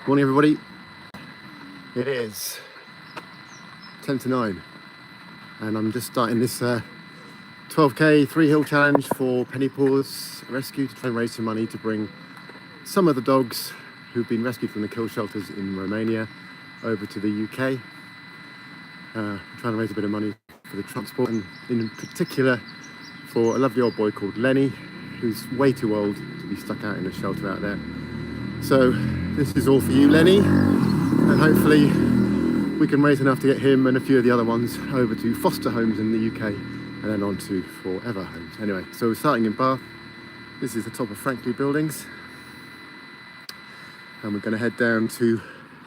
Morning everybody. It is 10 to 9 and I'm just starting this 12k 3-hill challenge for Pennypaws Rescue to try and raise some money to bring some of the dogs who've been rescued from the kill shelters in Romania over to the UK. Trying to raise a bit of money for the transport, and in particular for a lovely old boy called Lenny, who's way too old to be stuck out in a shelter out there. So this is all for you, Lenny, and hopefully we can raise enough to get him and a few of the other ones over to foster homes in the UK and then on to forever homes. Anyway, so we're starting in Bath. This is the top of Franklin Buildings, and we're going to head down to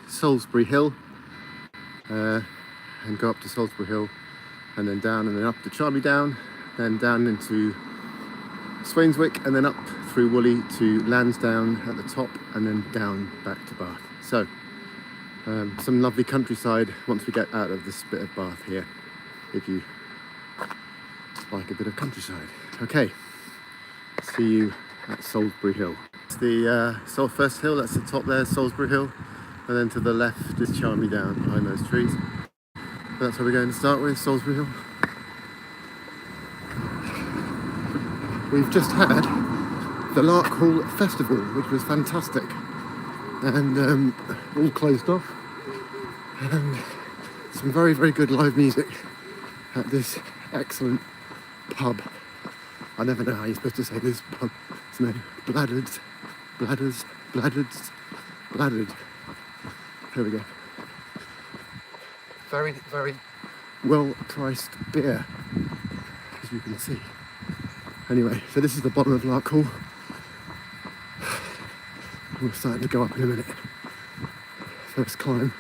Salisbury Hill and go up to Salisbury Hill and then down and then up to Charlie Down, then down into Swainswick and then up through Woolly to Lansdown at the top and then down back to Bath. So some lovely countryside once we get out of this bit of Bath here, if you like a bit of countryside. Okay, see you at Salisbury Hill. It's the first hill, that's the top there, Salisbury Hill, and then to the left is Charlie Down behind those trees. So that's where we're going to start with, Salisbury Hill. We've just had the Lark Hall Festival, which was fantastic, and all closed off, and some very, very good live music at this excellent pub. I never know how you're supposed to say this pub. It's named Bladdered. There we go. Very, very well-priced beer, as you can see. Anyway, so this is the bottom of Lark Hall. We're starting to go up in a minute. First climb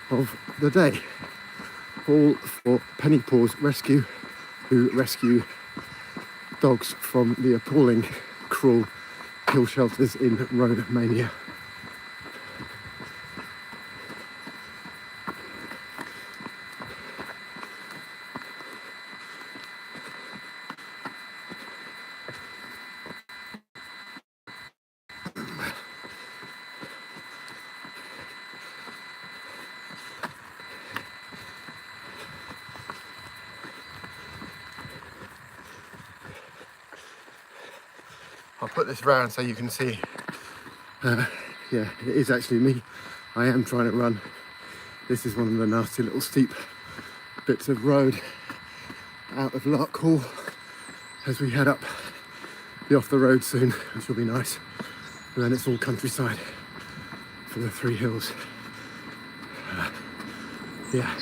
of the day. All for Pennypaws Rescue, who rescue dogs from the appalling, cruel kill shelters in Romania. I'll put this round so you can see. Yeah, it is actually me. I am trying to run. This is one of the nasty little steep bits of road out of Lark Hall as we head up. Be off the road soon, which will be nice. And then it's all countryside for the 3 hills. Yeah.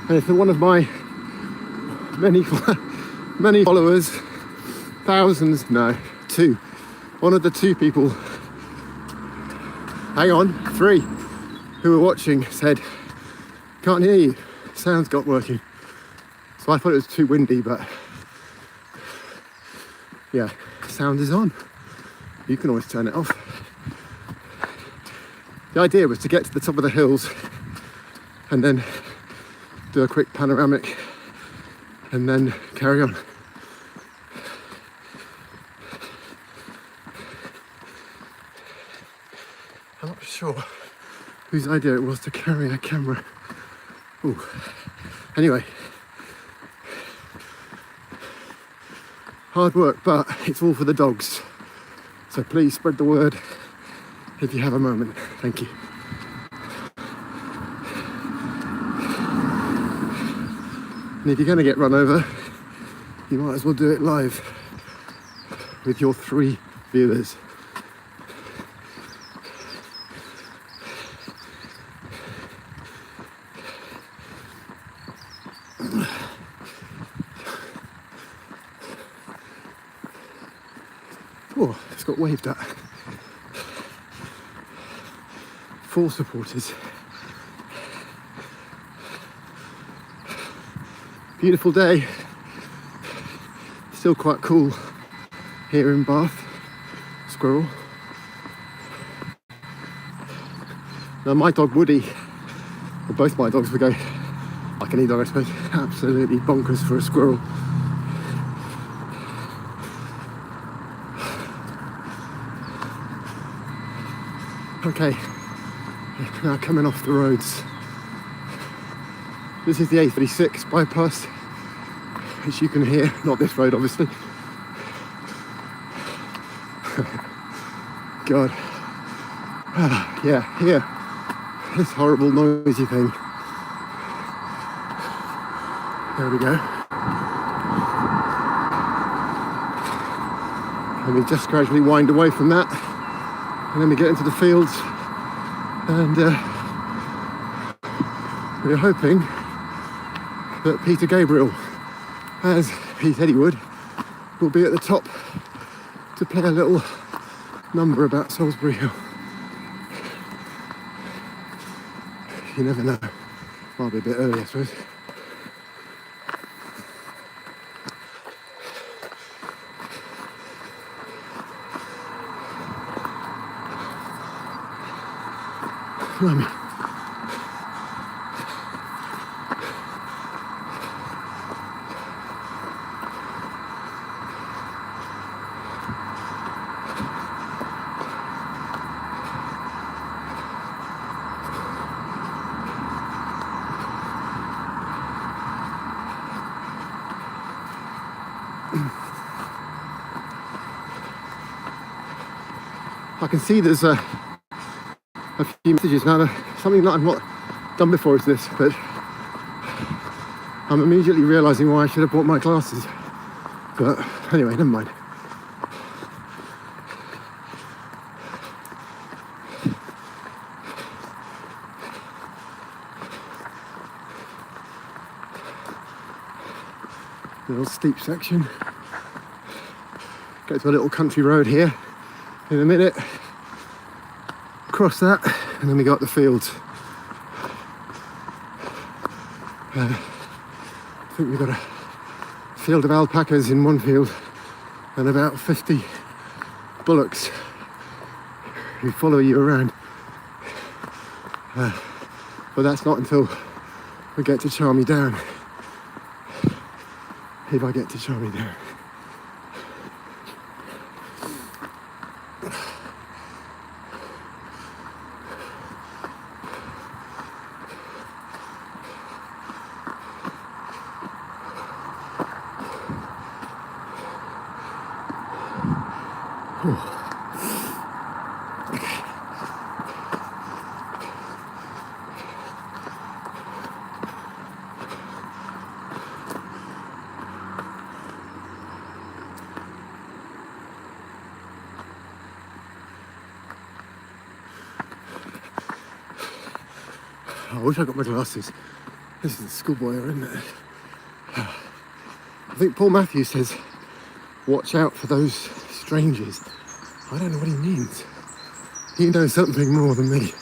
And it's one of my many followers, thousands, no, 2. One of the 2 people, hang on, 3, who were watching said, can't hear you, sound's got working. So I thought it was too windy, but yeah, sound is on. You can always turn it off. The idea was to get to the top of the hills and then do a quick panoramic and then carry on. I'm not sure whose idea it was to carry a camera. Ooh. Anyway, hard work, but it's all for the dogs. So please spread the word if you have a moment. Thank you. And if you're going to get run over, you might as well do it live with your 3 viewers. Oh, it's got waved at. 4 supporters. Beautiful day, still quite cool, here in Bath. Squirrel. Now my dog Woody, or both my dogs, would go, like any dog I suppose, absolutely bonkers for a squirrel. Okay, now coming off the roads. This is the A36 bypass, which you can hear, not this road obviously. God. Yeah, here. This horrible noisy thing. There we go. And we just gradually wind away from that. And then we get into the fields. And we're hoping that Peter Gabriel, as he said he would, will be at the top to play a little number about Salisbury Hill. You never know. Might be a bit early, I suppose. Blimey. I can see there's a few messages now. Something that I've not done before is this, but I'm immediately realising why I should have bought my glasses. But anyway, never mind. A little steep section. Go to a little country road here in a minute. Cross that, and then we got the fields. I think we've got a field of alpacas in one field and about 50 bullocks who follow you around. But that's not until we get to Charmy Down. If I get to Charmy Down. I wish I got my glasses. This is the schoolboy era, isn't it? I think Paul Matthews says, watch out for those strangers. I don't know what he means. He knows something more than me.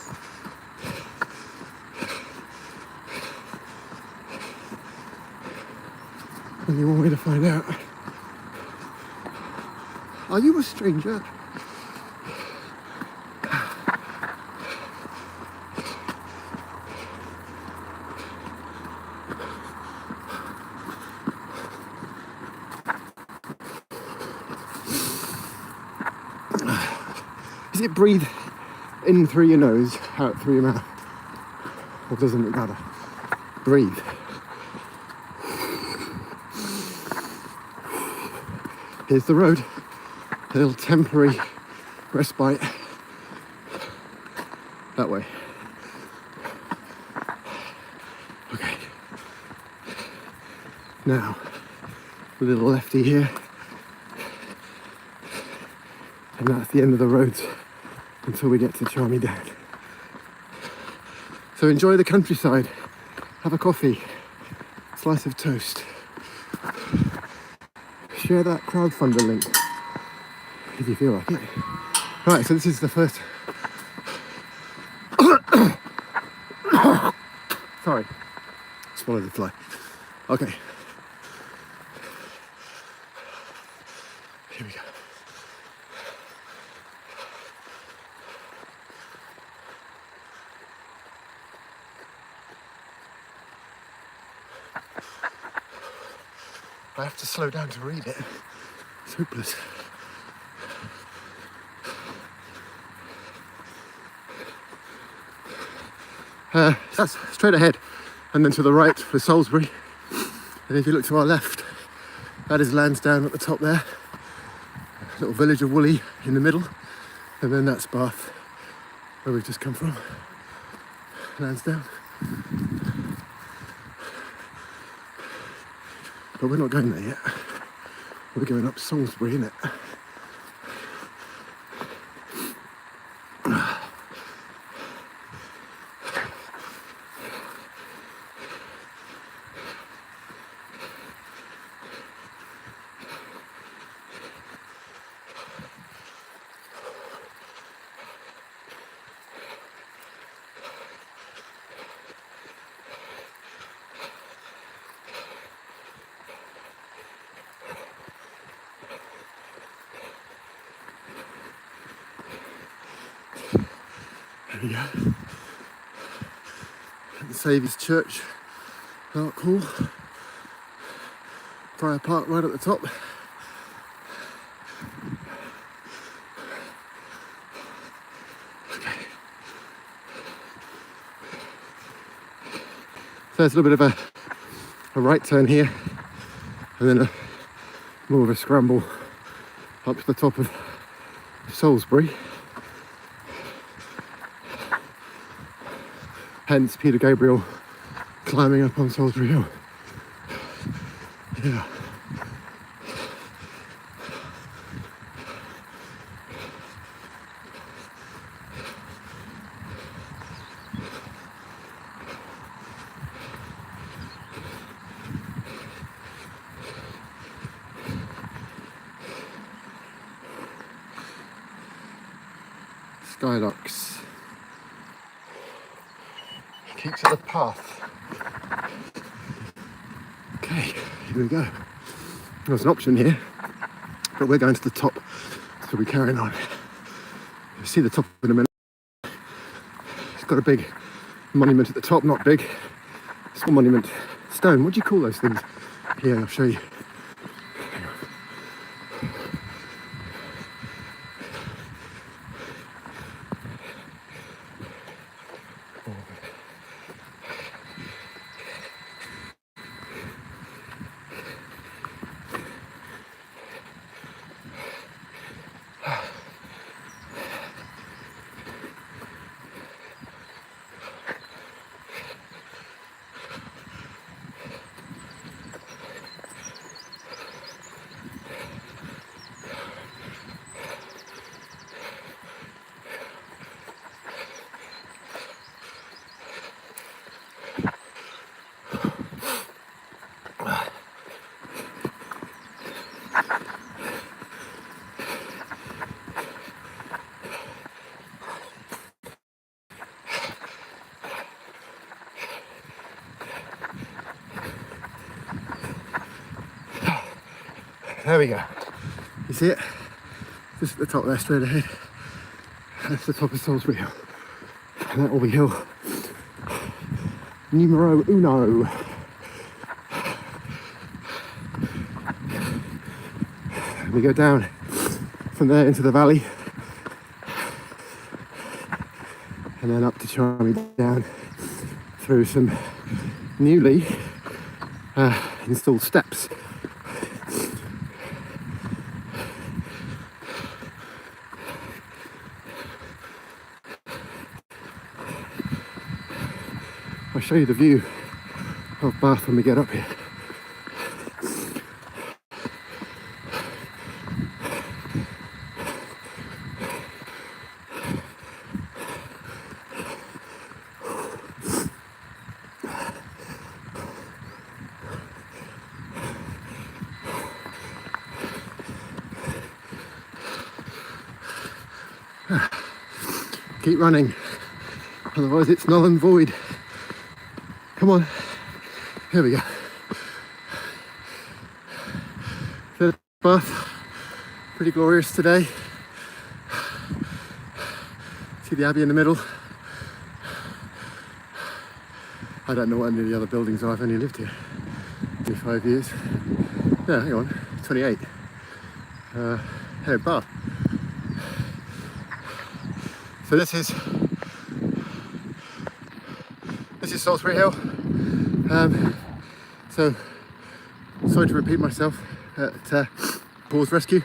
Only one way to find out. Are you a stranger? Is it breathe in through your nose, out through your mouth? Or doesn't it matter? Breathe. Here's the road. A little temporary respite. That way. Okay. Now, a little lefty here. And that's the end of the roads until we get to Charmy Down. So enjoy the countryside, have a coffee, slice of toast. Share that crowdfunder link if you feel like it. Right, so this is the first... Sorry, swallowed the fly. Okay. Here we go. I have to slow down to read it. It's hopeless. That's straight ahead, and then to the right for Salisbury. And if you look to our left, that is Lansdown at the top there. A little village of Woolly in the middle, and then that's Bath, where we've just come from. Lansdown. But we're not going there yet. We're going up Salisbury, innit? There we go. The Saviour's Church, Dark Hall. Friar Park right at the top. Okay. So there's a little bit of a right turn here, and then more of a scramble up to the top of Salisbury. Hence Peter Gabriel climbing up on Salisbury Hill. Yeah. Skylocks. Keep to the path. Okay, here we go. There's an option here, but we're going to the top, so we're carrying on. You'll see the top in a minute. It's got a big monument at the top, not big. Small monument, stone. What do you call those things? Here, I'll show you. There we go. You see it? Just at the top there, straight ahead. That's the top of Salisbury Hill. And that will be hill numero uno. We go down from there into the valley, and then up to Charmy down through some newly installed steps. I'll show you the view of Bath when we get up here. Keep running, otherwise it's null and void. Come on, here we go. Third Bath, pretty glorious today. See the Abbey in the middle. I don't know what any of the other buildings are, I've only lived here 5 years. Yeah, hang on, 28. Here, bar. So this is Salisbury Hill. So sorry to repeat myself at Pennypaws Rescue.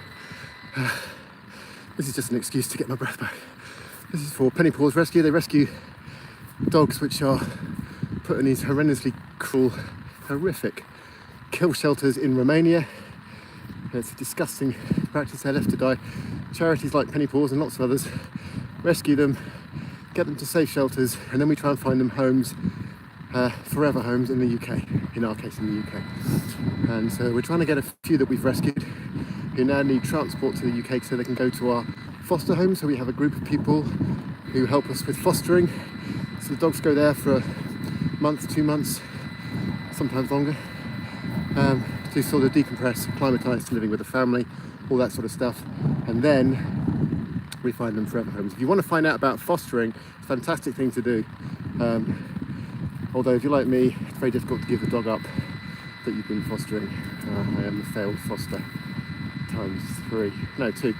This is just an excuse to get my breath back. This is for Pennypaws Rescue. They rescue dogs which are put in these horrendously cruel, horrific kill shelters in Romania. It's a disgusting practice. They're left to die. Charities like Pennypaws and lots of others rescue them, get them to safe shelters, and then we try and find them homes, forever homes in the UK, in our case in the UK. And so we're trying to get a few that we've rescued who now need transport to the UK so they can go to our foster home. So we have a group of people who help us with fostering. So the dogs go there for a month, 2 months, sometimes longer, to sort of decompress, acclimatise to living with a family, all that sort of stuff. And then we find them forever homes. If you want to find out about fostering, it's a fantastic thing to do. Although if you're like me, it's very difficult to give the dog up that you've been fostering. I am a failed foster ×2.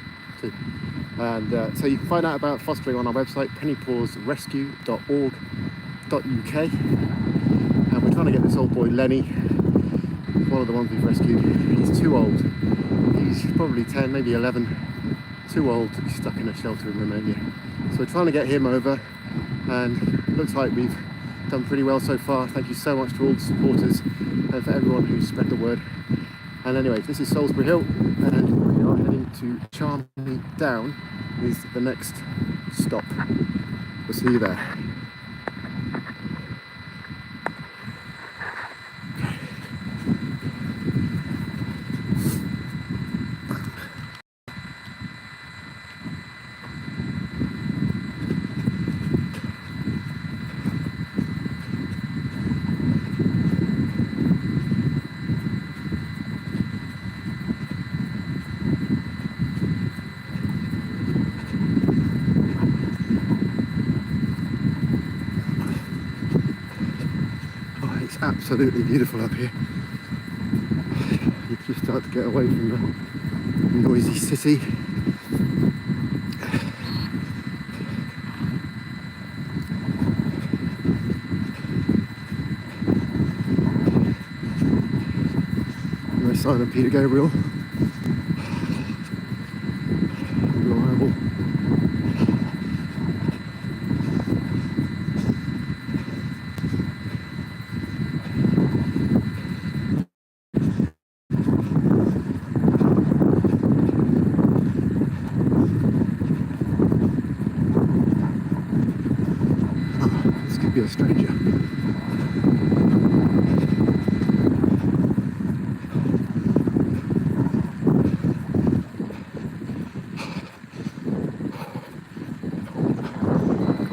And so you can find out about fostering on our website, pennypawsrescue.org.uk. And we're trying to get this old boy Lenny, one of the ones we've rescued. He's too old. He's probably 10, maybe 11. Too old to be stuck in a shelter in Romania. So we're trying to get him over, and it looks like we've done pretty well so far. Thank you so much to all the supporters and for everyone who's spread the word. And anyway, this is Salisbury Hill, and we are heading to Down is the next stop. We'll see you there. It's absolutely beautiful up here. You just start to get away from the noisy city. No sign of Peter Gabriel. Reliable. This could be a stranger.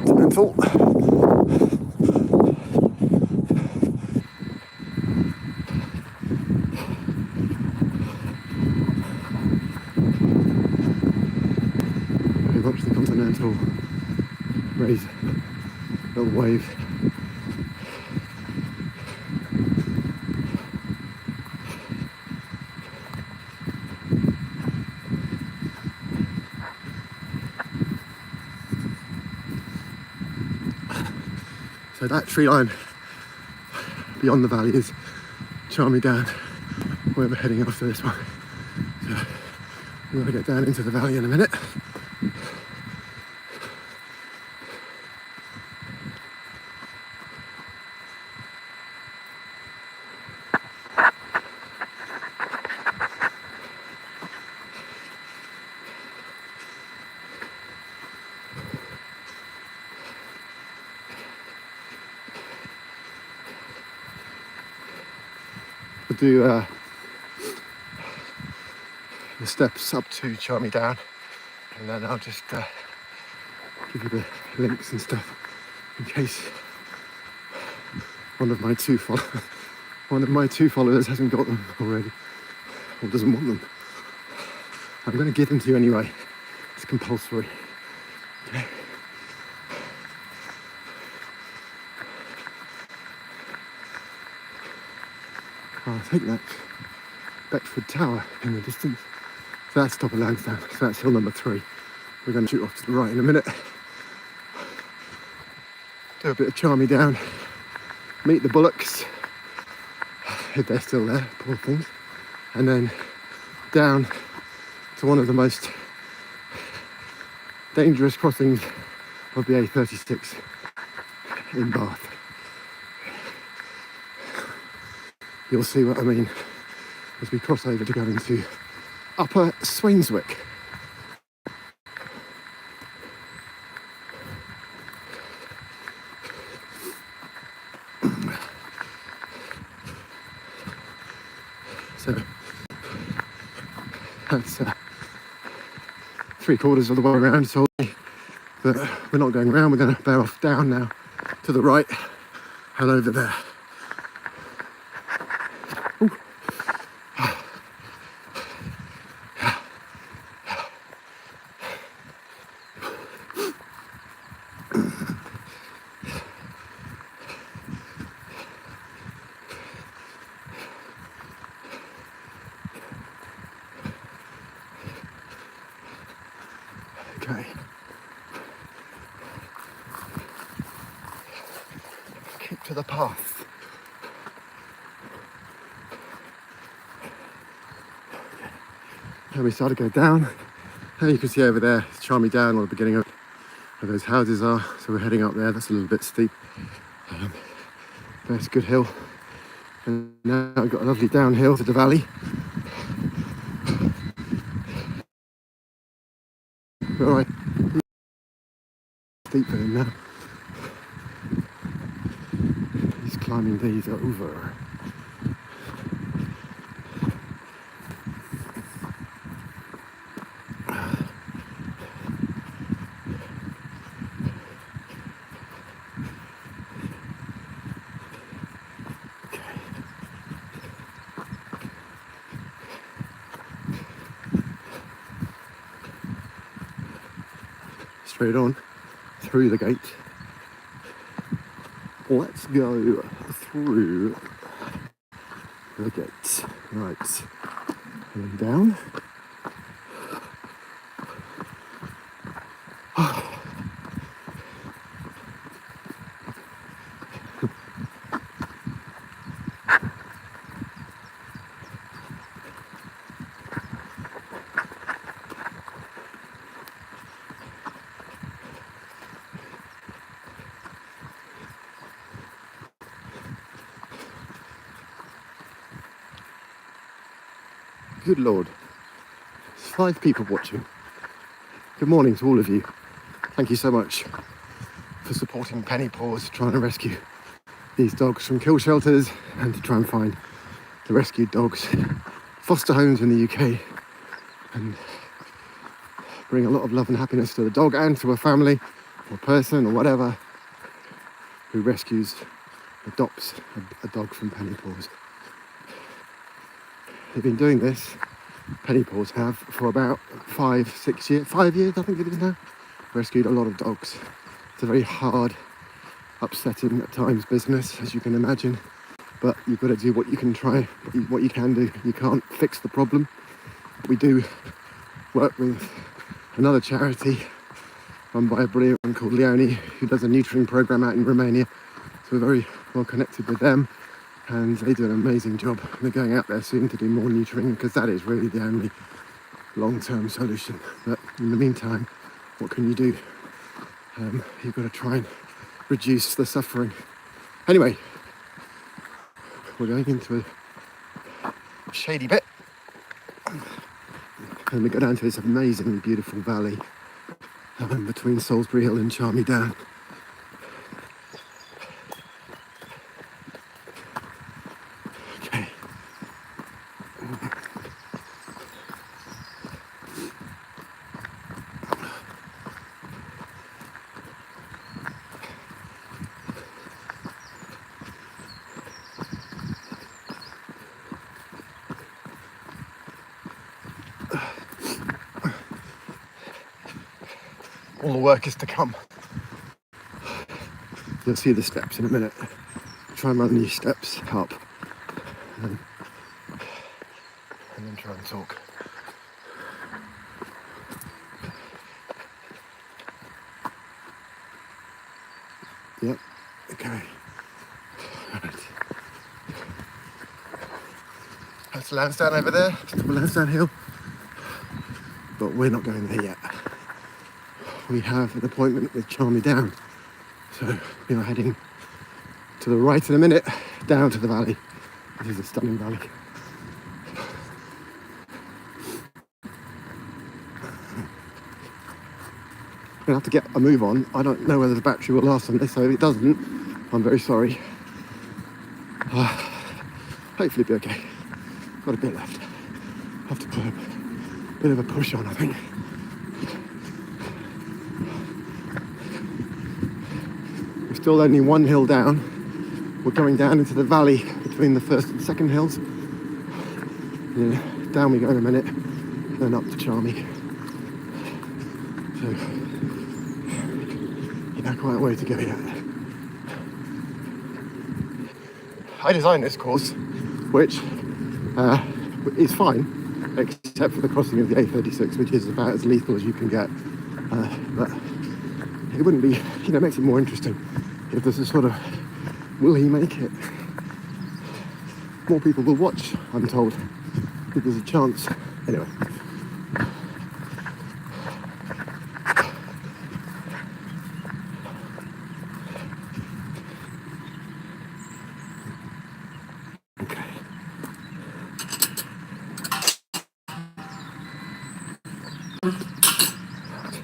Continental. Very much the Continental. Raise a little wave. So that tree line beyond the valley is Down, where we're heading after this one. So we're going to get down into the valley in a minute. We'll do the steps up to Down, and then I'll just give you the links and stuff in case one of my two followers hasn't got them already or doesn't want them. I'm going to give them to you anyway. It's compulsory. Okay. I think that's Beckford Tower in the distance. So that's top of Lansdown. So that's hill number 3. We're going to shoot off to the right in a minute. Do a bit of charmy down. Meet the bullocks, if they're still there, poor things. And then down to one of the most dangerous crossings of the A36 in Bath. You'll see what I mean as we cross over to go into Upper Swainswick. So that's 3/4 of the way around, so but we're not going around, we're going to bear off down now to the right and over there. Ooh. Okay. Keep to the path. And we start to go down. And you can see over there, it's charmy down or the beginning of where those houses are. So we're heading up there. That's a little bit steep. But it's a good hill. And now we've got a lovely downhill to the valley. All right. Steep for him now. He's climbing these over. Straight on through the gate. Let's go through the gate. Right. And down. Good Lord. There's 5 people watching. Good morning to all of you. Thank you so much for supporting Pennypaws, trying to rescue these dogs from kill shelters and to try and find the rescued dogs, foster homes in the UK, and bring a lot of love and happiness to the dog and to a family or person or whatever who rescues, adopts a dog from Pennypaws. They've been doing this, Pennypaws have, for about 5 years, 5 years I think it is now. Rescued a lot of dogs. It's a very hard, upsetting at times business, as you can imagine, but you've got to do what you can try, what you can do. You can't fix the problem. We do work with another charity run by a brilliant one called Lenny, who does a neutering program out in Romania, so we're very well connected with them. And they do an amazing job. They're going out there soon to do more neutering because that is really the only long-term solution. But in the meantime, what can you do? You've got to try and reduce the suffering. Anyway, we're going into a shady bit. And we go down to this amazingly beautiful valley between Salisbury Hill and Charmy Down. All the work is to come. You'll see the steps in a minute. Try and run these steps up. try and talk. Yep, okay. Right. That's Lansdown over there, top of Lansdown Hill. But we're not going there yet. We have an appointment with Charmy Down. So we are heading to the right in a minute, down to the valley. This is a stunning valley. I'm gonna have to get a move on. I don't know whether the battery will last on this, so if it doesn't, I'm very sorry. Hopefully it'll be okay. Got a bit left. Have to put a bit of a push on, I think. We're still only one hill down. We're going down into the valley between the first and second hills. And then down we go in a minute, and then up to Charmy. So, quite a way to go yet. I designed this course, which is fine, except for the crossing of the A36, which is about as lethal as you can get. But it wouldn't be, it makes it more interesting if there's a sort of, will he make it? More people will watch, I'm told, if there's a chance. Anyway.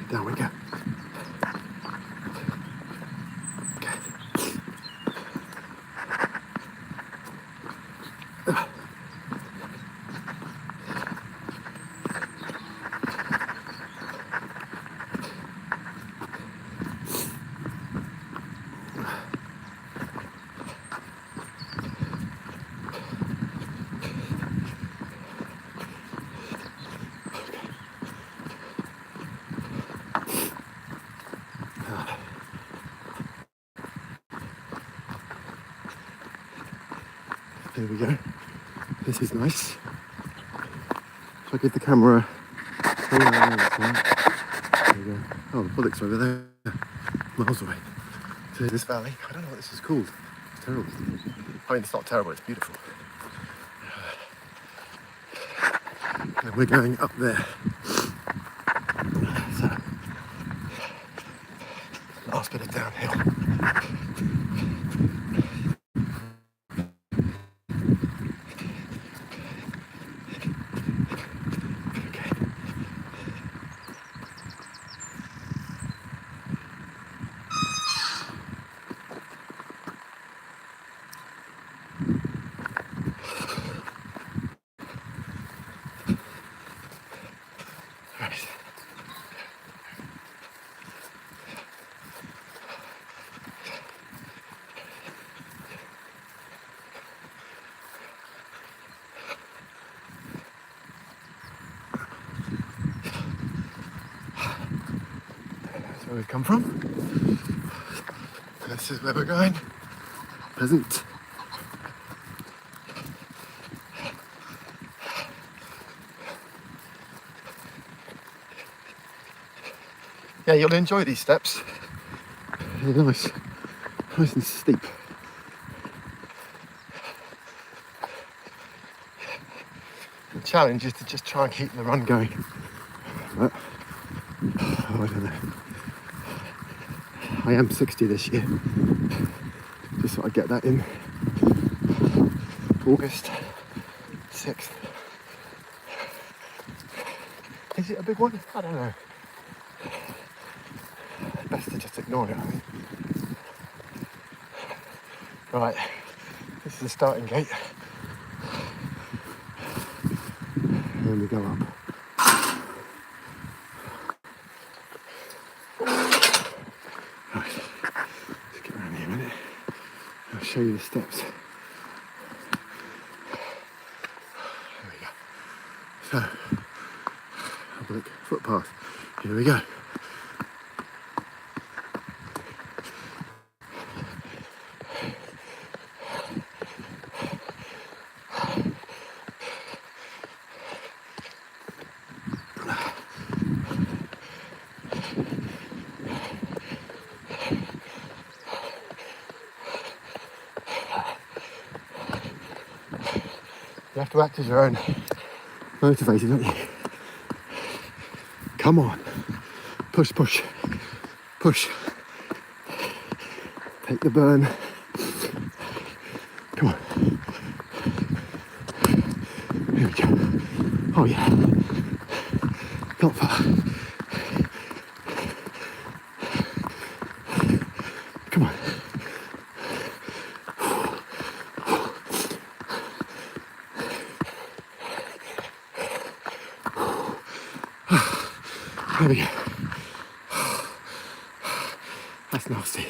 Down we go. Okay. There we go. This is nice. So I give the camera there we go. Oh, the bullocks over there, miles away. So this valley, I don't know what this is called. It's terrible. I mean, it's not terrible, it's beautiful. And we're going up there. So, last bit of downhill. Where we've come from. This is where we're going. Pleasant. Yeah, you'll enjoy these steps. They're nice and steep. The challenge is to just try and keep the run going. But, I don't know. I am 60 this year. Just thought I'd get that in. August 6th. Is it a big one? I don't know. Best to just ignore it, I think. Right, this is the starting gate. And then we go up. Right, let's get around here a minute. I'll show you the steps. There we go. So, public footpath. Here we go. You have to act as your own motivator, don't you? Come on. Push, push, push. Take the burn. Come on. Here we go. Oh yeah. Not far. Come on. There we go. That's nasty.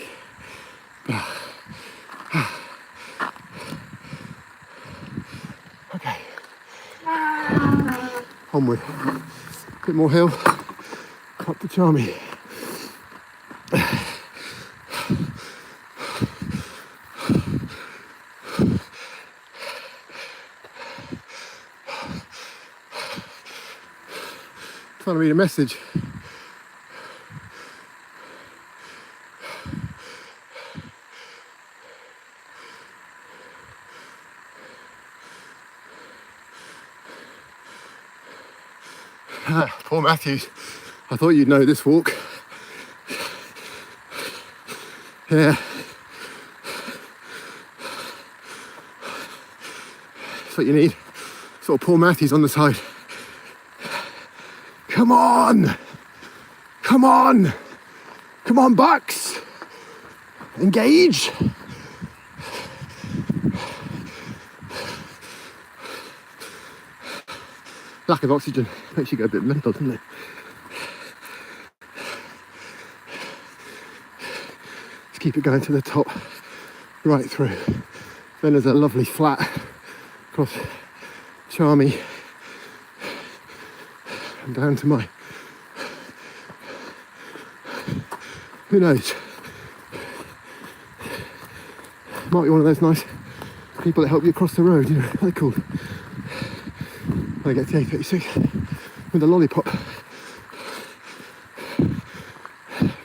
Okay. Onward. Bit more hill. Up to Charmy. Trying to read a message. Poor Matthews. I thought you'd know this walk. Yeah. That's what you need. Sort of poor Matthews on the side. Come on! Come on! Come on, Bucks! Engage! Lack of oxygen makes you go a bit mental, doesn't it? Let's keep it going to the top, right through. Then there's a lovely flat across Charmy and down to my, who knows, might be one of those nice people that help you across the road, you know, what are they called? I get to A36 with a lollipop.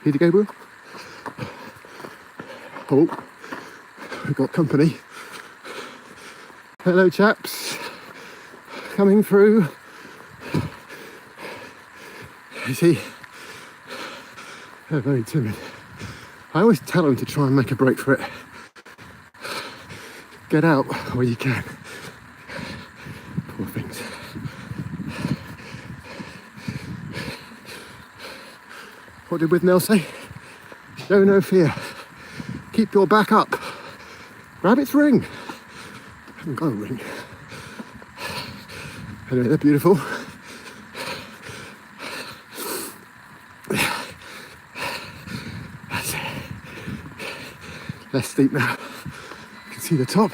Peter Gabriel. Oh, we've got company. Hello chaps, coming through. You see, they're very timid. I always tell them to try and make a break for it. Get out where you can. Poor things. What did Withnail say? Show no fear. Keep your back up. Rabbit's ring. I haven't got a ring. Anyway, they're beautiful. That's it. Less steep now. You can see the top.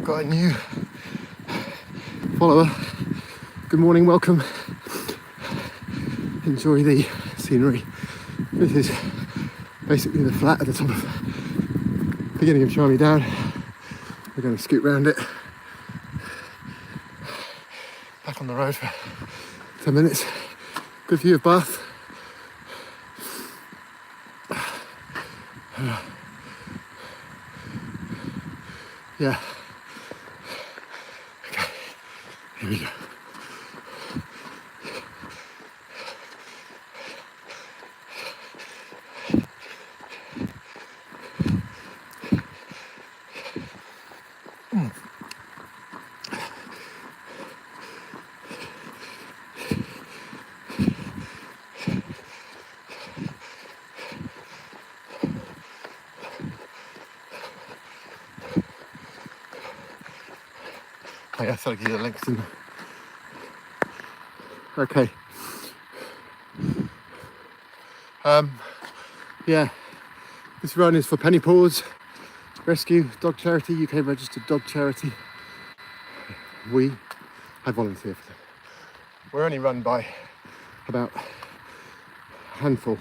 Got a new follower. Good morning, welcome. Enjoy the scenery. This is basically the flat at the top of beginning of Charmy Down. We're going to scoot round it. Back on the road for 10 minutes. Good view of Bath. Yeah. Here we go. Oh yeah, so I'll give you the links in. Okay. Yeah, this run is for Pennypaws Rescue, dog charity, UK registered dog charity. I volunteer for them. We're only run by about a handful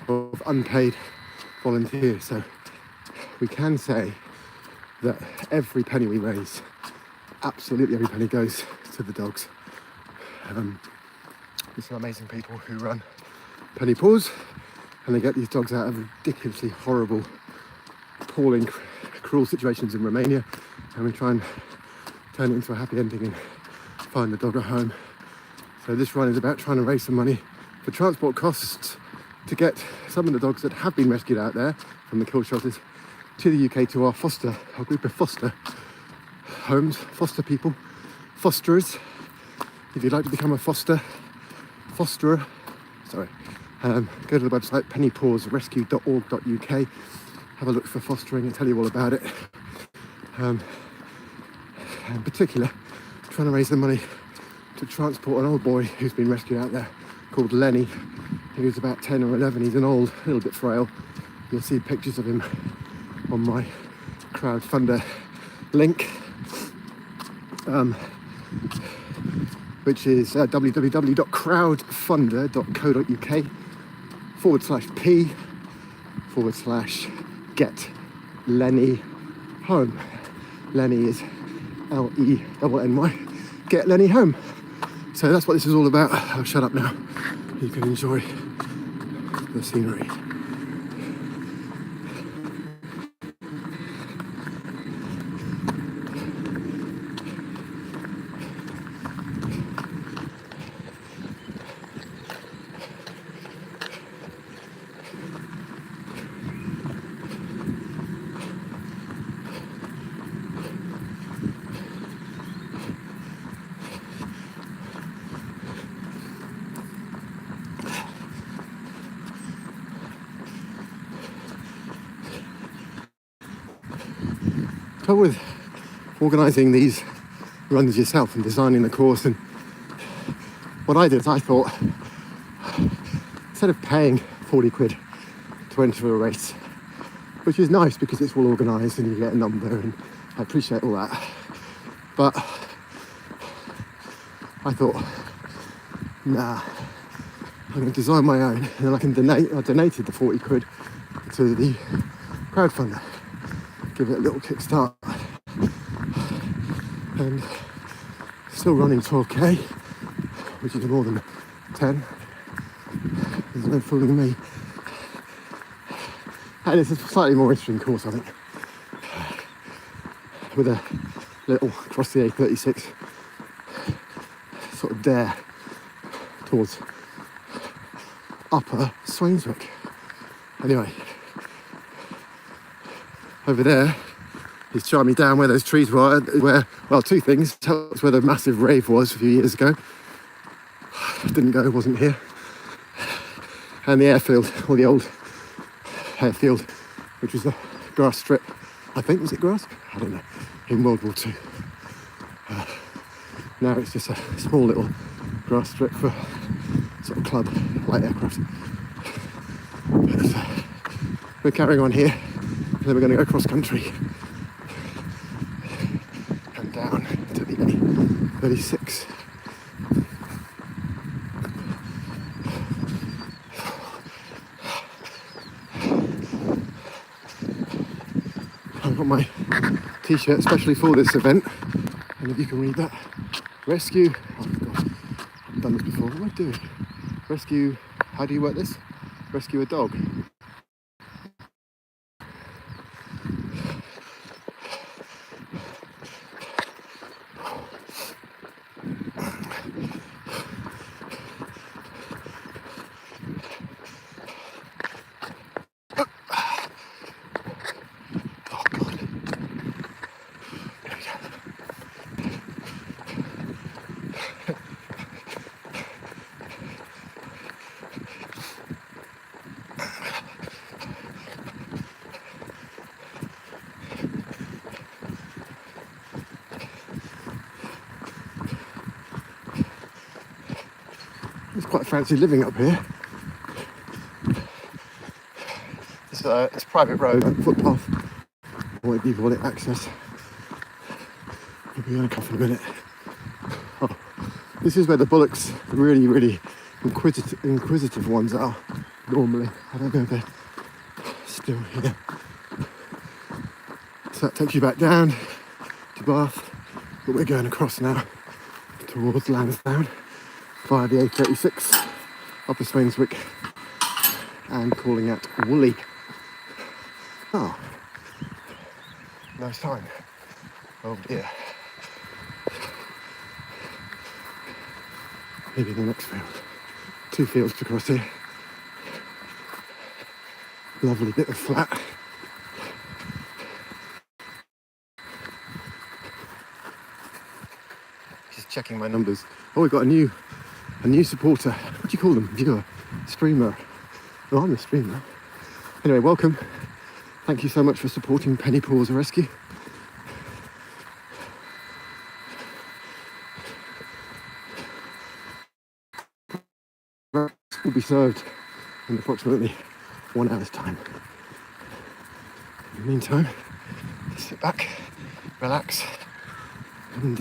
of unpaid volunteers, so we can say that every penny we raise, absolutely every penny, goes to the dogs. There's some amazing people who run Pennypaws, and they get these dogs out of ridiculously horrible, appalling, cruel situations in Romania, and we try and turn it into a happy ending and find the dog a home. So this run is about trying to raise some money for transport costs to get some of the dogs that have been rescued out there from the kill shelters to the UK, to our group of foster homes, foster people, fosterers. If you'd like to become a fosterer, go to the website pennypawsrescue.org.uk, have a look for fostering and tell you all about it. In particular, trying to raise the money to transport an old boy who's been rescued out there called Lenny. He was about 10 or 11. He's an old, a little bit frail. You'll see pictures of him on my crowdfunder link, which is www.crowdfunder.co.uk/p/get Lenny home. Lenny is Lenny. Get Lenny home. So that's what this is all about. I'll shut up now. You can enjoy the scenery. Trouble with organising these runs yourself and designing the course, and what I did is I thought, instead of paying 40 quid to enter a race, which is nice because it's all organised and you get a number, and I appreciate all that, but I thought, nah, I'm going to design my own, and then I can donate. I donated the 40 quid to the crowdfunder, give it a little kickstart, and still running 12k, which is more than 10. There's no fooling me. And it's a slightly more interesting course, I think, with a little across the A36 sort of dare towards Upper Swainswick. Anyway, over there is Charmy Down, where those trees were, well, two things. Tell us where the massive rave was a few years ago. Didn't go, wasn't here. And the airfield, or the old airfield, which was a grass strip, I think. Was it grass? I don't know. In World War II. Now it's just a small little grass strip for sort of club light aircraft. So we're carrying on here, and then we're going to go cross country and down to the A36. I've got my t-shirt especially for this event, and if you can read that, rescue, oh god, I've done this before, what am I doing? Rescue, how do you work this? Rescue a dog. quite fancy living up here. It's private road, footpath, or whatever you call it, access. We'll be going to cough in a minute. Oh, this is where the bullocks, the really, really inquisitive ones are normally. I don't know if they're still here. So that takes you back down to Bath, but we're going across now towards Lansdown via the A36 Upper Swainswick and calling out Woolly. Oh, no sign. Oh dear. Maybe the next field. 2 fields to cross here. Lovely bit of flat. Just checking my numbers. Oh, we've got a new supporter. What do you call them? Viewer, streamer. Oh, I'm a streamer. Anyway, welcome. Thank you so much for supporting Pennypaws Rescue. Will be served in approximately 1 hour's time. In the meantime, sit back, relax, and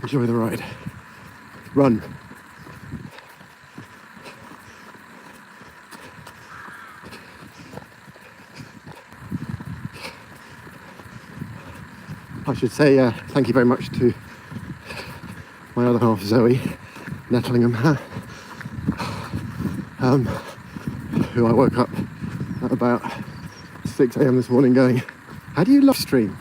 enjoy the ride. Run. I should say thank you very much to my other half, Zoe Nettlingham, who I woke up at about 6 a.m. this morning going, how do you live stream?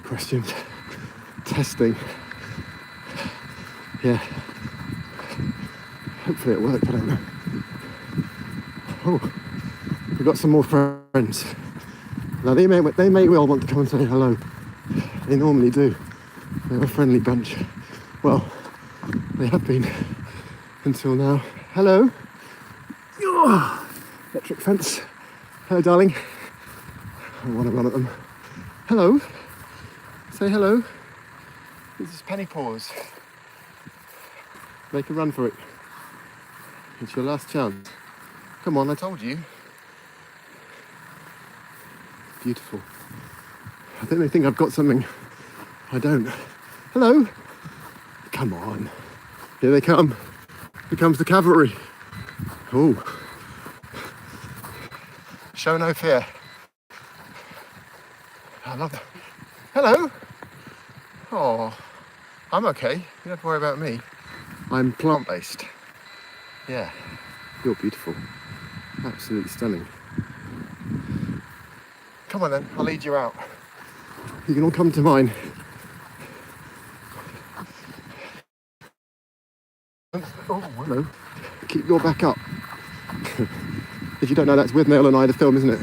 Questions, testing. Yeah, hopefully it worked, I don't know. Oh, we've got some more friends. Now they may well want to come and say hello. They normally do. They're a friendly bunch. Well, they have been until now. Hello. Oh, electric fence. Hello, darling. I want to run at them. Hello. Say hello. This is Pennypaws. Make a run for it. It's your last chance. Come on, I told you. Beautiful. I think they think I've got something. I don't. Hello. Come on. Here they come. Here comes the cavalry. Oh. Show no fear. I love that. Hello. Oh, I'm okay. You don't have to worry about me. I'm plant-based. Yeah. You're beautiful. Absolutely stunning. Come on then, I'll lead you out. You can all come to mine. Oh, hello. Keep your back up. If you don't know, that's with Neil and I, the film, isn't it?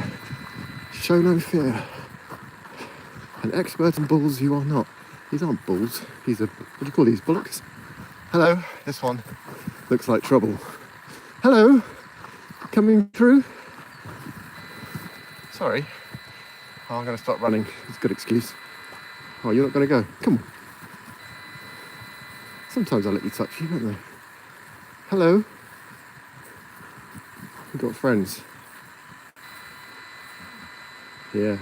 Show no fear. An expert in bulls you are not. These aren't bulls. What do you call these, bullocks? Hello, this one looks like trouble. Hello, coming through. Sorry. Oh, I'm going to stop running. It's a good excuse. Oh, you're not going to go? Come on. Sometimes I let you touch you, don't they? Hello. We've got friends. Yeah.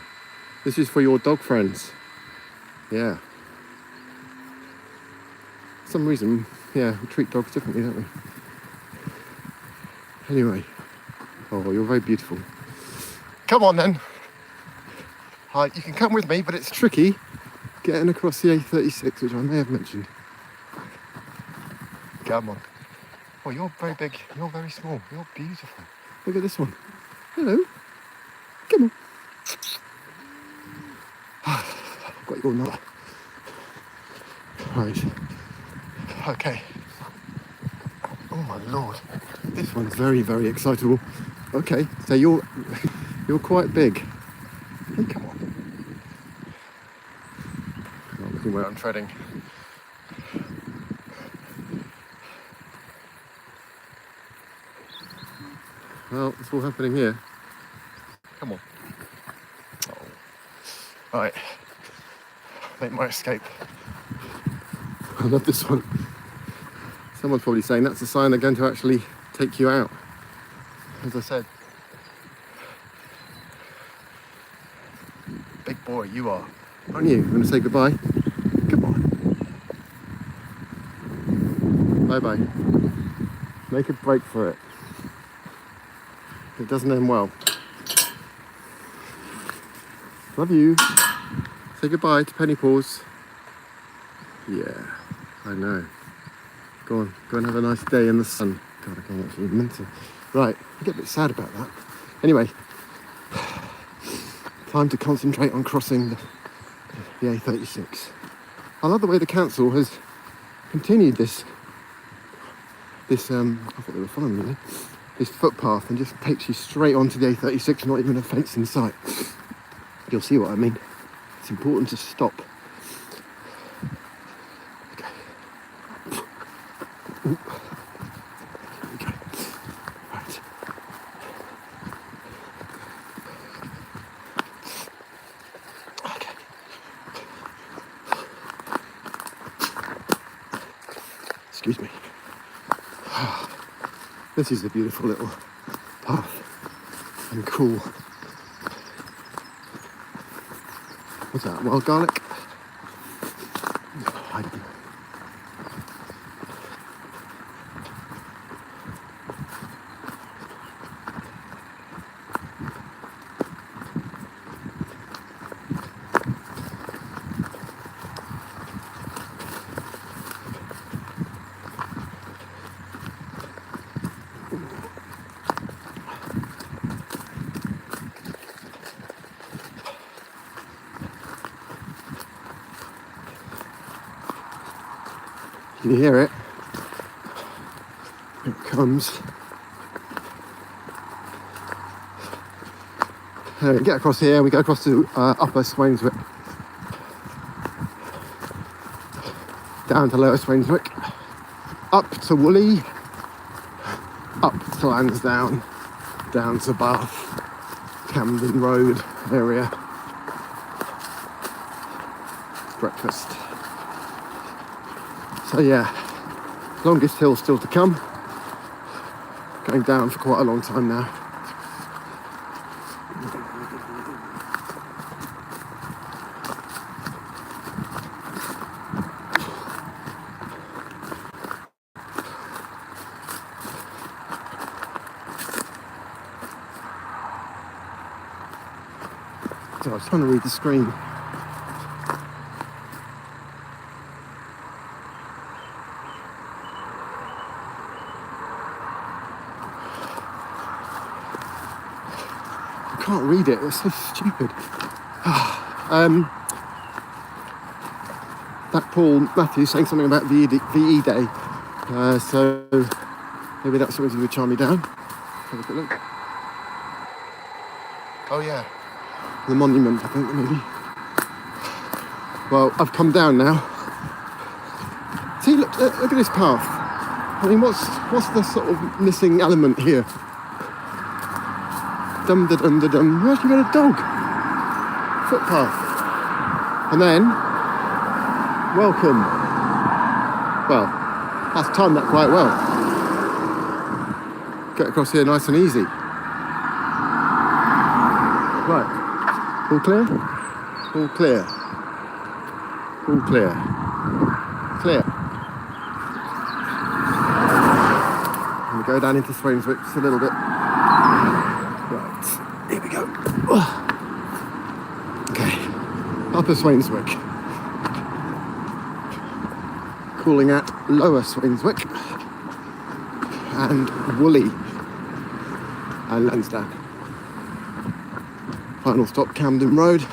This is for your dog friends. Yeah. For some reason, yeah, we treat dogs differently, don't we? Anyway. Oh, you're very beautiful. Come on then. You can come with me, but it's tricky getting across the A36, which I may have mentioned. Come on. Oh, you're very big. You're very small. You're beautiful. Look at this one. Hello. Come on. I've got your nut. Right. Okay. Oh my lord. This one's very, very excitable. Okay, so you're quite big. Hey, come on. Oh, looking where I'm treading. Well, it's all happening here. Come on. Oh. Right. Make my escape. I love this one. Someone's probably saying that's a sign they're going to actually take you out. As I said, big boy you are. Aren't you? I'm going to say goodbye. Come on. Bye-bye. Make a break for it. It doesn't end well. Love you. Say goodbye to Pennypaws. Yeah, I know. Go and have a nice day in the sun. God, I can't actually mental. Right, I get a bit sad about that. Anyway, time to concentrate on crossing the A36. I love the way the council has continued this I thought they were following me, this footpath, and just takes you straight onto the A36, not even a fence in sight. You'll see what I mean. It's important to stop. Okay. Okay. Right. Okay. Excuse me. This is a beautiful little path and cool. What's that? Wild garlic? I don't know. Can you hear it? Here it comes. We get across here, we go across to Upper Swainswick, down to Lower Swainswick, up to Woolly, up to Lansdown, down to Bath, Camden Road area. Breakfast. So yeah, longest hill still to come. Going down for quite a long time now. So I was trying to read the screen. I can't read it, it's so stupid. That Paul Matthews saying something about VE Day, so maybe that's something that would charm me down. Have a quick look. Oh yeah, the monument, I think, maybe. Well, I've come down now. See, look at this path. I mean, what's the sort of missing element here? Dum da dum da dum. Where's you got a dog? Footpath. And then, welcome. Well, that's timed that quite well. Get across here nice and easy. Right. All clear? All clear. All clear. Clear. I'm going to go down into Swainswick just a little bit. Right, here we go. Okay, Upper Swainswick. Calling at Lower Swainswick and Woolly and Lansdown. Final stop, Camden Road.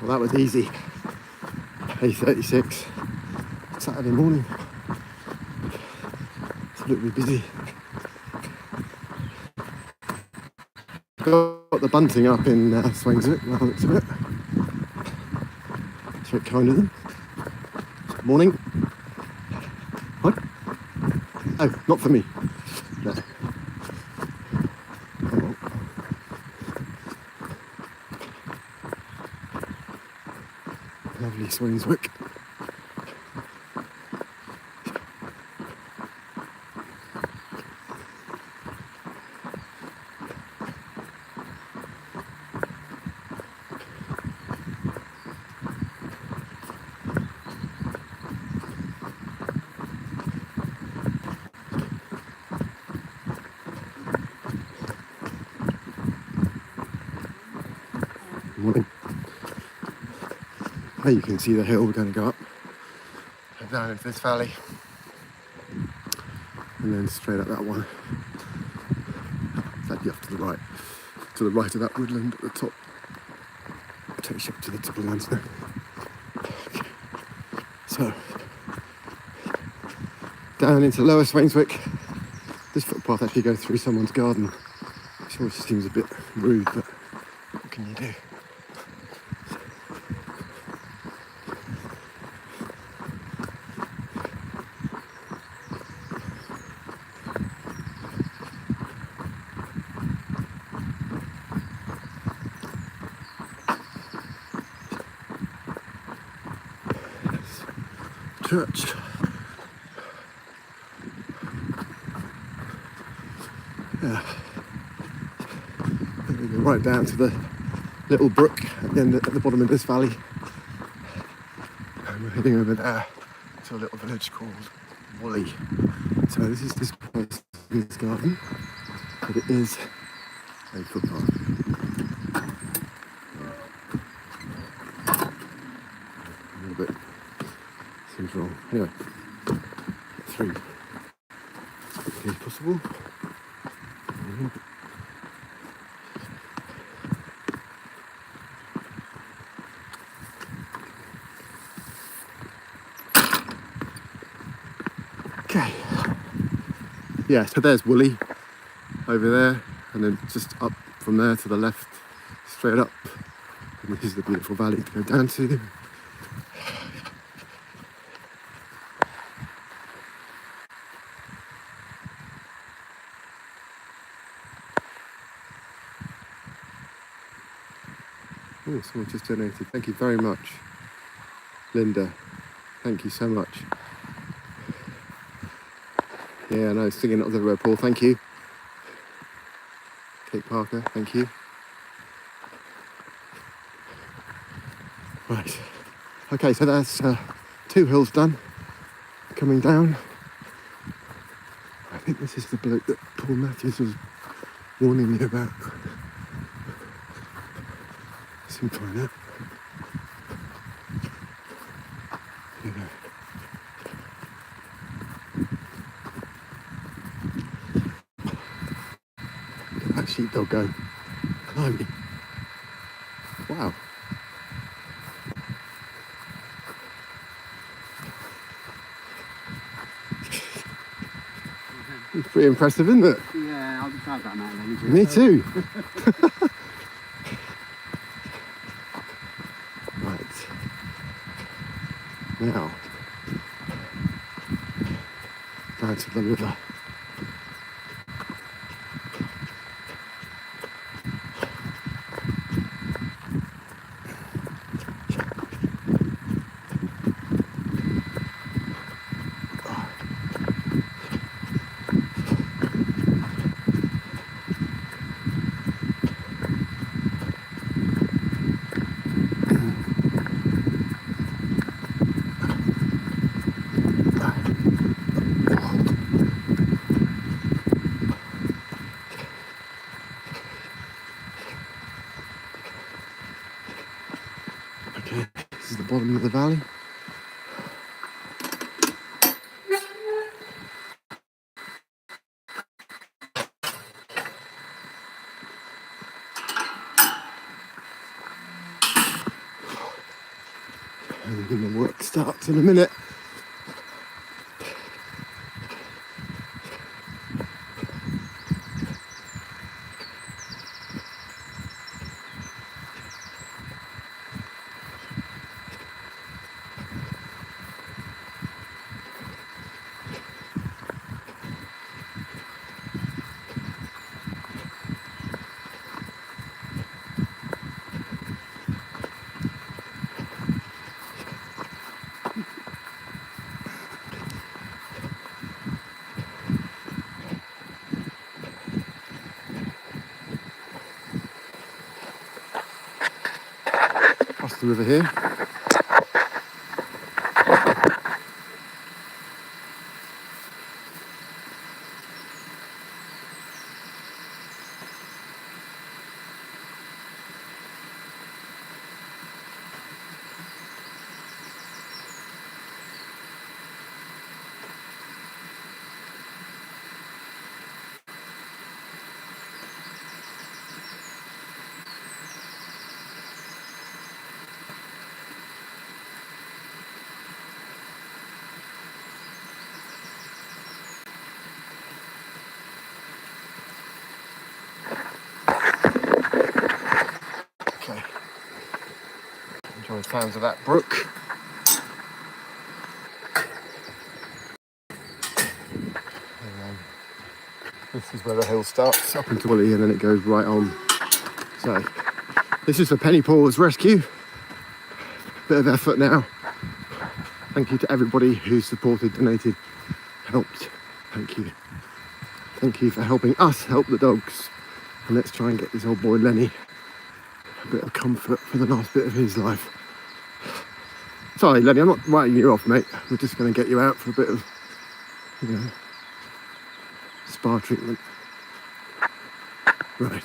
Well, that was easy. 8:36, Saturday morning. It's a little bit busy. Got the bunting up in Swainswick, by the looks of it. It's very kind of them. Morning. What? Oh, not for me. No. Oh. Lovely Swainswick. Morning. There you can see the hill we're going to go up. Head down into this valley. And then straight up that one. It's actually off to the right. To the right of that woodland at the top. I'll take you up to the top of Lansdown. Okay. So, down into Lower Swainswick. This footpath actually goes through someone's garden. Which always seems a bit rude, but what can you do? Church. Yeah. We go right down to the little brook at the end, at the bottom of this valley. And we're heading over there to a little village called Woolley. So this is this person's garden, but it is a footpath. A little bit seems wrong. Anyway, get through as quickly as possible. Okay. Yeah, so there's Woolley over there, and then just up from there to the left, straight up. And this is the beautiful valley to go down to. Oh, someone just donated. Thank you very much, Linda. Thank you so much. Yeah, no, singing that was everywhere, Paul. Thank you. Kate Parker, thank you. Right. Okay, so that's 2 hills done. Coming down. I think this is the bloke that Paul Matthews was warning me about. Some find out. Here we go. Look at that sheepdog go. Climbing. Wow. It's pretty impressive, isn't it? Yeah, I'll be proud of that man, Lenny. Me too. Right. Now, down to the river. Okay, this is the bottom of the valley. And then the work starts in a minute. Across the river here. Okay. Enjoy the sounds of that brook. This is where the hill starts, up into Woolly, and then it goes right on. So, this is for Pennypaws Rescue. Bit of effort now. Thank you to everybody who supported, donated, helped. Thank you. Thank you for helping us help the dogs. And let's try and get this old boy Lenny a bit of comfort for the last bit of his life. Sorry, Lenny, I'm not writing you off, mate. We're just going to get you out for a bit of, spa treatment. Right.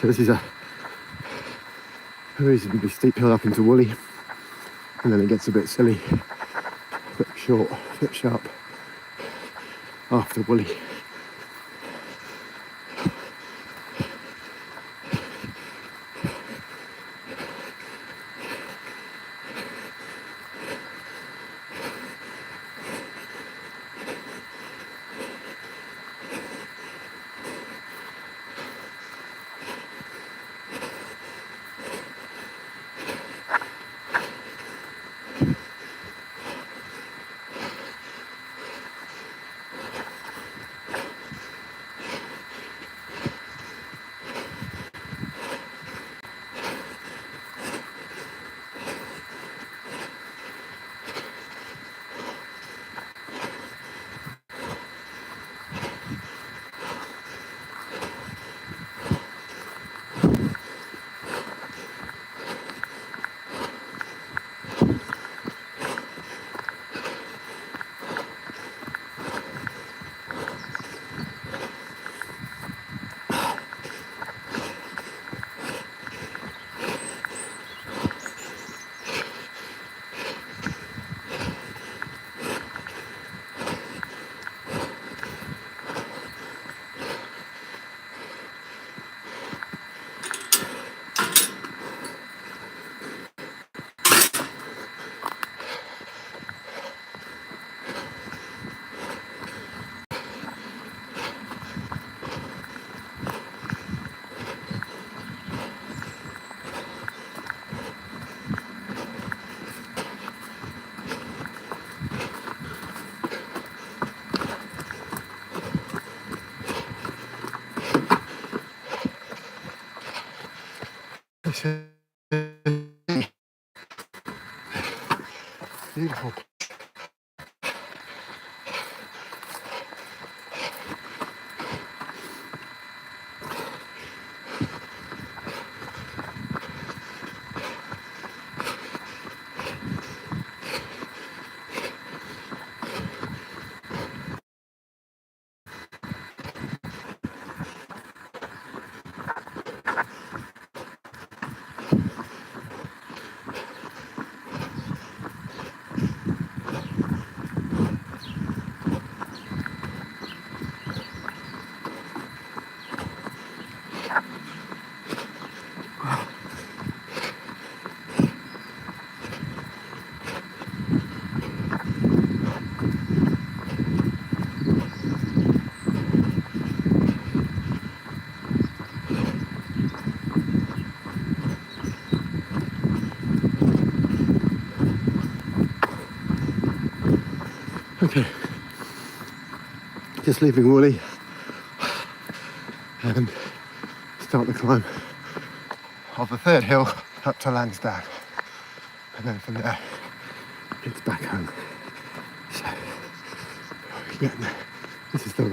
So this is a reasonably steep hill up into Woolly, and then it gets a bit silly, a bit short, a bit sharp after Woolly. Beautiful. So, just leaving Woolly and start the climb of the third hill up to Lansdown. And then from there, it's back home. So, getting there. This is the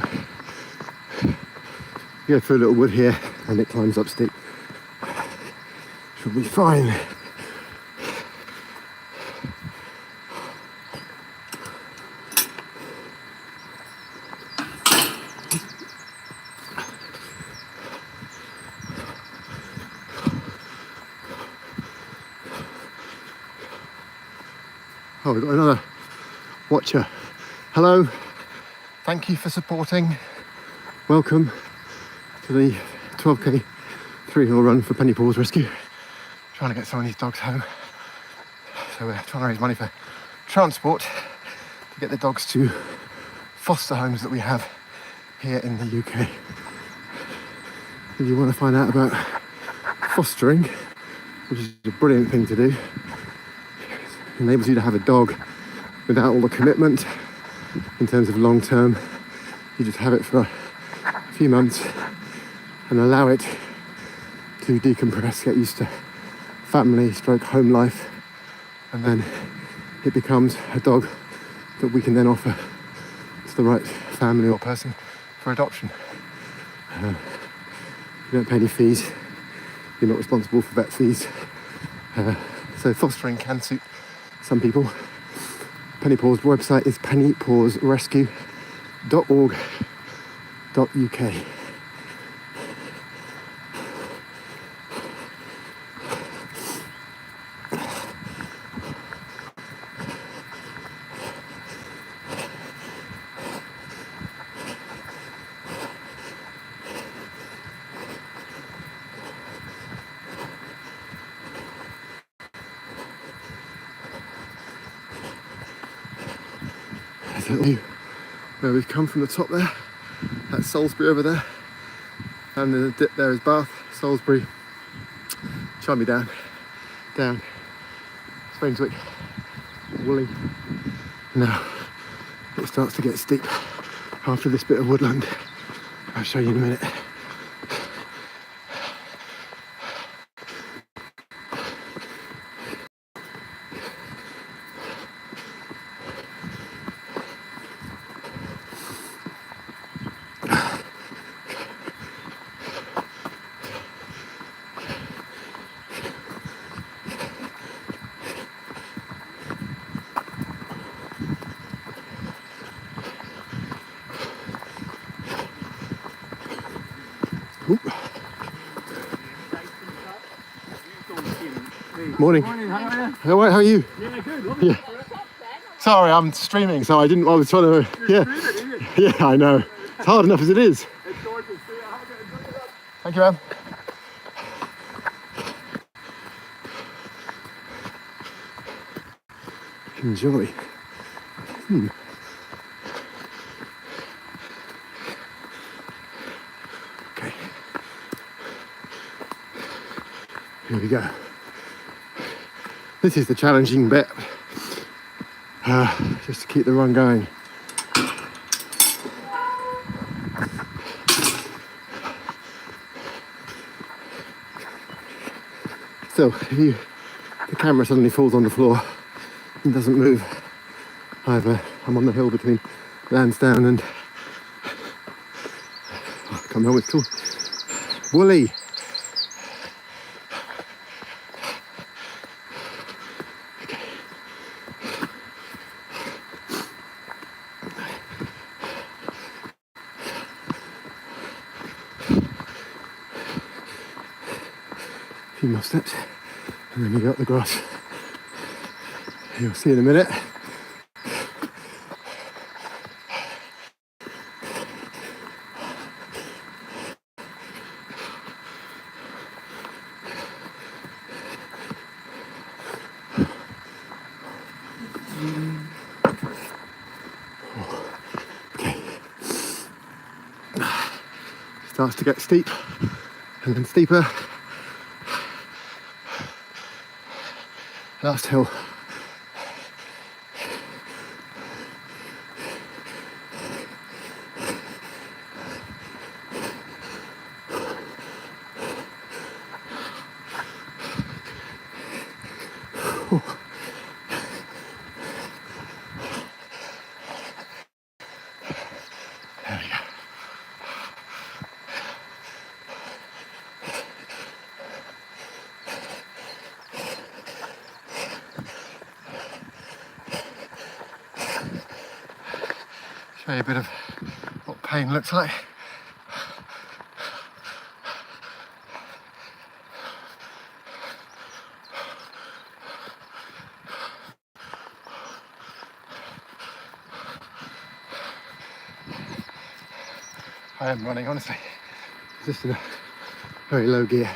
you go through a little wood here and it climbs up steep. Should be fine. Oh, we've got another watcher. Hello, thank you for supporting. Welcome to the 12k 3-hill run for Pennypaws Rescue. Trying to get some of these dogs home. So we're trying to raise money for transport to get the dogs to foster homes that we have here in the UK. If you want to find out about fostering, which is a brilliant thing to do, it enables you to have a dog without all the commitment in terms of long term. You just have it for a few months and allow it to decompress, get used to family stroke home life, and then it becomes a dog that we can then offer to the right family or person for adoption. You don't pay any fees, you're not responsible for vet fees, so fostering can suit some people. Pennypaws website is pennypawsrescue.org.uk. Where we've come from the top there, that's Salisbury over there, and in the dip there is Bath, Salisbury, Chummy down, Swainswick, Woolly. Now it starts to get steep after this bit of woodland. I'll show you in a minute. Morning. Morning, how are you? How are you? Yeah, good. Lovely. Yeah. Sorry, I'm streaming, so I was trying to. Yeah. Yeah, I know. It's hard enough as it is. It's gorgeous. See you. Have a good enjoy that. Thank you, man. Enjoy. Okay. Here we go. This is the challenging bit, just to keep the run going. So, if the camera suddenly falls on the floor and doesn't move, I'm on the hill between Lansdown and, I can't remember what it's called, Woolly. Few more steps and then we got the grass. You'll see in a minute. Okay. Starts to get steep and then steeper. Last hill. There we go. Show you a bit of what pain looks like. I am running, honestly, just in a very low gear.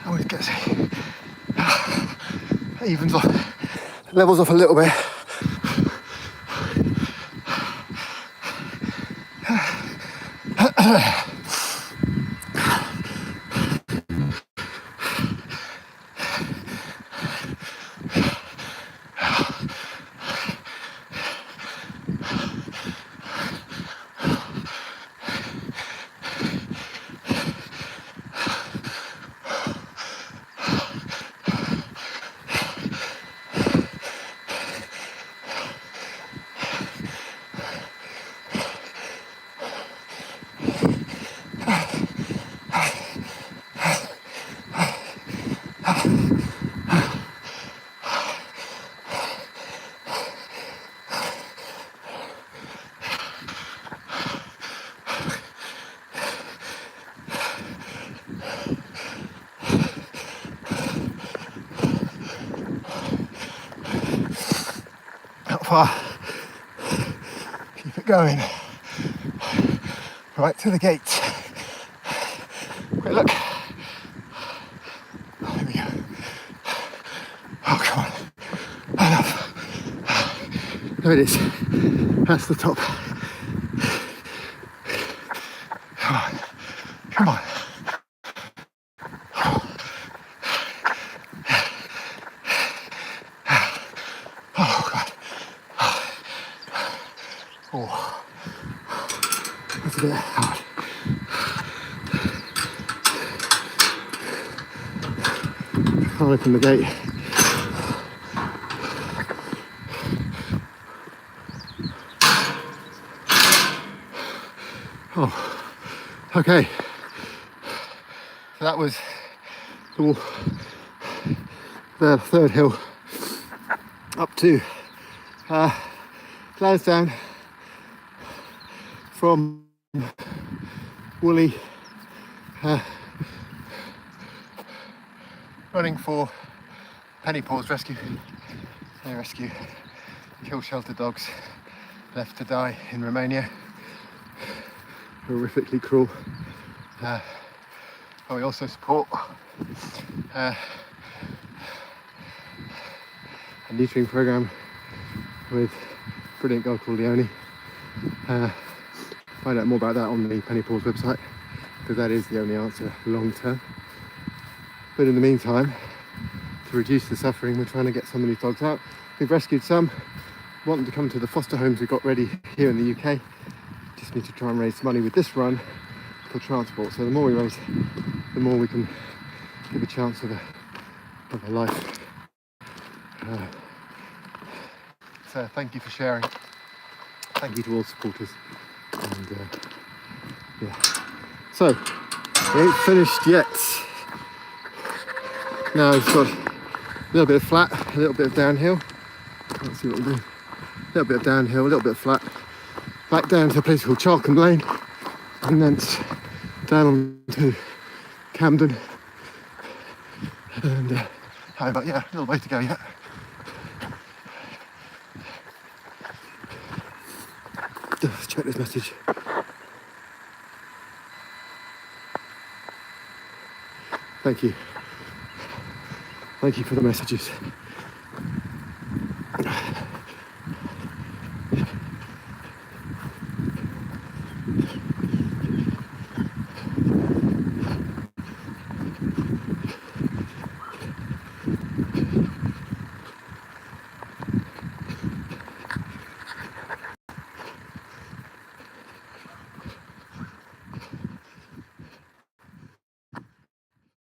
Always gets evens off, levels off a little bit. Not far. Keep it going. Right to the gates. Quick look. There we go. Oh, come on. Enough. There it is. That's the top. Come on. Come on. Oh, God. Oh. That's a bit hard. Can't open the gate. Oh, okay. So that was the third hill up to Lansdown from Woolly, running for Pennypaws Rescue. They rescue kill shelter dogs left to die in Romania. Horrifically cruel. But we also support a neutering program with a brilliant girl called Lenny. Find out more about that on the Pennypaws website, because that is the only answer long term. But in the meantime, to reduce the suffering, we're trying to get some of these dogs out. We've rescued some, want them to come to the foster homes we've got ready here in the UK. Just need to try and raise money with this run for transport. So the more we raise, the more we can give a chance of a life. So thank you for sharing. Thank you to all supporters. And yeah. So, we ain't finished yet. Now it's got a little bit of flat, a little bit of downhill. Let's see what we'll do. A little bit of downhill, a little bit of flat. Back down to a place called Charlcombe Lane, and then down to Camden. And but yeah, a little way to go yet. Let's check this message. Thank you. Thank you for the messages.